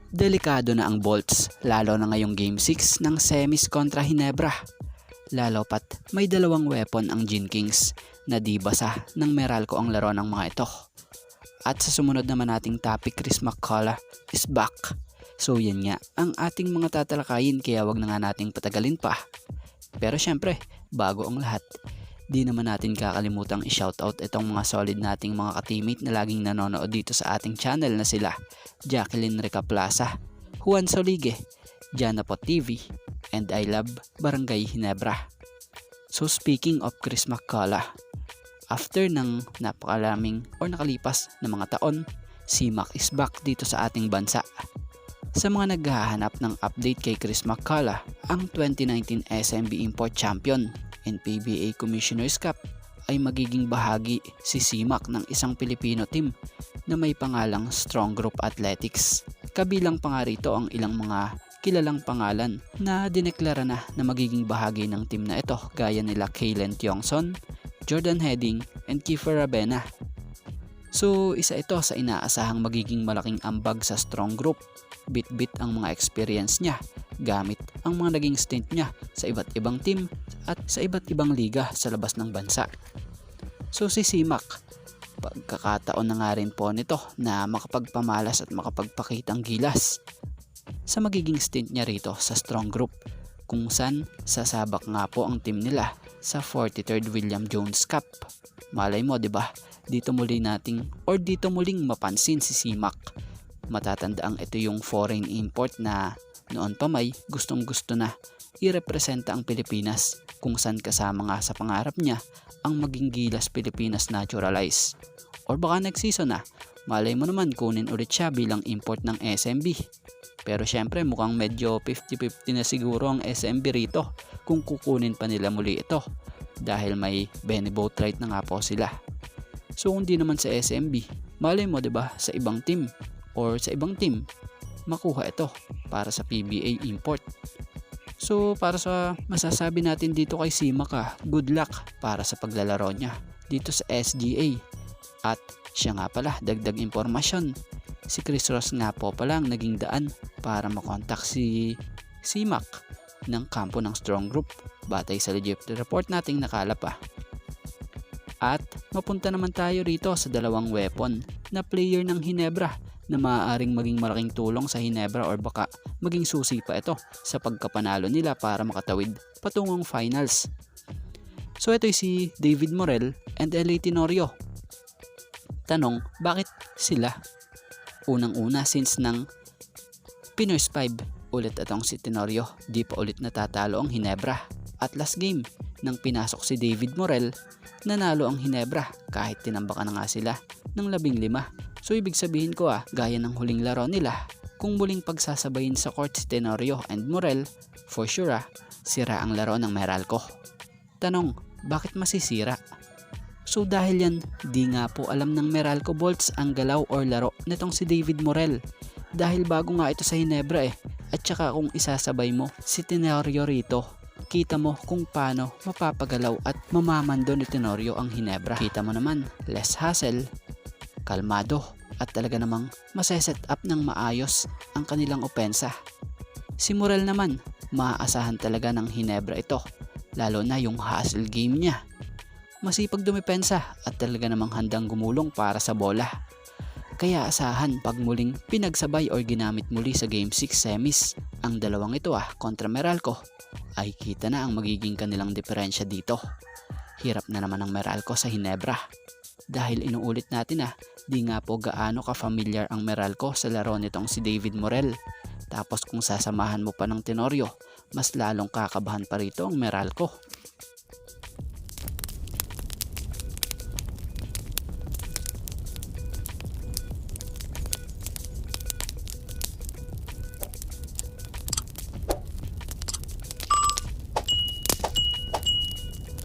Delikado na ang Bolts, lalo na ngayong Game 6 ng semis kontra Hinebra. Lalo pat may dalawang weapon ang Jin Kings na di basa ng Meralco ang laro ng mga ito. At sa sumunod naman nating topic, Chris McCullough is back. So yan nga ang ating mga tatalakayin, kaya wag na nga nating patagalin pa. Pero syempre, bago ang lahat, di naman natin kakalimutang i-shoutout itong mga solid nating mga ka-teammate na laging nanonood dito sa ating channel na sila Jacqueline Rica Plaza, Juan Solige, Janapot TV, and I Love Barangay Hinebra. So speaking of Chris McCullough, after ng napakalaming or nakalipas na mga taon, si Mac is back dito sa ating bansa. Sa mga naghahanap ng update kay Chris McCullough, ang 2019 SMB Import Champion and PBA Commissioner's Cup ay magiging bahagi si CMAC ng isang Pilipino team na may pangalang Strong Group Athletics. Kabilang pa nga rito ang ilang mga kilalang pangalan na dineklara na magiging bahagi ng team na ito, gaya nila Kaylen Tiongson, Jordan Heading, and Kiefer Rabena. So isa ito sa inaasahang magiging malaking ambag sa Strong Group. Bit-bit ang mga experience niya gamit ang mga naging stint niya sa iba't ibang team at sa iba't ibang liga sa labas ng bansa. So si CMAC, pagkakataon na nga rin po nito na makapagpamalas at makapagpakitang gilas sa magiging stint niya rito sa Strong Group, kung saan sasabak nga po ang team nila sa 43rd William Jones Cup. Malay mo, 'di ba? Dito muling mapansin si CMAC. Matatandaang ito yung foreign import na noon pa may gustong-gusto na irepresenta ang Pilipinas, kung saan kasama nga sa pangarap niya ang maging Gilas Pilipinas Naturalize. Or baka next season na, malay mo naman kunin ulit siya bilang import ng SMB. Pero syempre mukhang medyo 50-50 na siguro ang SMB rito kung kukunin pa nila muli ito, dahil may Beneboat right na nga po sila. So kung di naman sa SMB, malay mo 'di ba sa ibang team or sa ibang team makuha ito para sa PBA import. So para sa masasabi natin dito kay CMAC, good luck para sa paglalaro niya dito sa SGA. At siya nga pala, dagdag impormasyon, si Chris Ross nga po pala ang naging daan para makontak si CMAC ng kampo ng Strong Group, batay sa legit report nating nakalap pa. At mapunta naman tayo rito sa dalawang weapon na player ng Hinebra na maaaring maging malaking tulong sa Hinebra or baka maging susi pa ito sa pagkapanalo nila para makatawid patungong finals. So ito si David Morel and LA Tenorio. Tanong, bakit sila? Unang-una, since ng Pinoy's 5 ulit itong si Tenorio, di pa ulit natatalo ang Hinebra. At last game nang pinasok si David Morel, nanalo ang Hinebra kahit tinambakan na nga sila ng 15. So ibig sabihin ko gaya ng huling laro nila, kung muling pagsasabayin sa court si Tenorio and Morel, for sure sira ang laro ng Meralco. Tanong, bakit masisira? So dahil yan, di nga po alam ng Meralco Bolts ang galaw or laro nitong si David Morel, dahil bago nga ito sa Hinebra At saka kung isasabay mo si Tenorio rito, kita mo kung paano mapapagalaw at mamamando ni Tenorio ang Hinebra. Kita mo naman, less hassle, kalmado, at talaga namang maseset up ng maayos ang kanilang opensa. Si Morel naman, maaasahan talaga ng Hinebra ito, lalo na yung hustle game niya. Masipag dumepensa at talaga namang handang gumulong para sa bola. Kaya asahan pag muling pinagsabay or ginamit muli sa Game 6 semis ang dalawang ito kontra Meralco, ay kita na ang magiging kanilang diferensya dito. Hirap na naman ang Meralco sa Hinebra. Dahil inuulit natin di nga po gaano ka-familiar ang Meralco sa laro nitong si David Morel. Tapos kung sasamahan mo pa ng Tenorio, mas lalong kakabahan pa rito ang Meralco.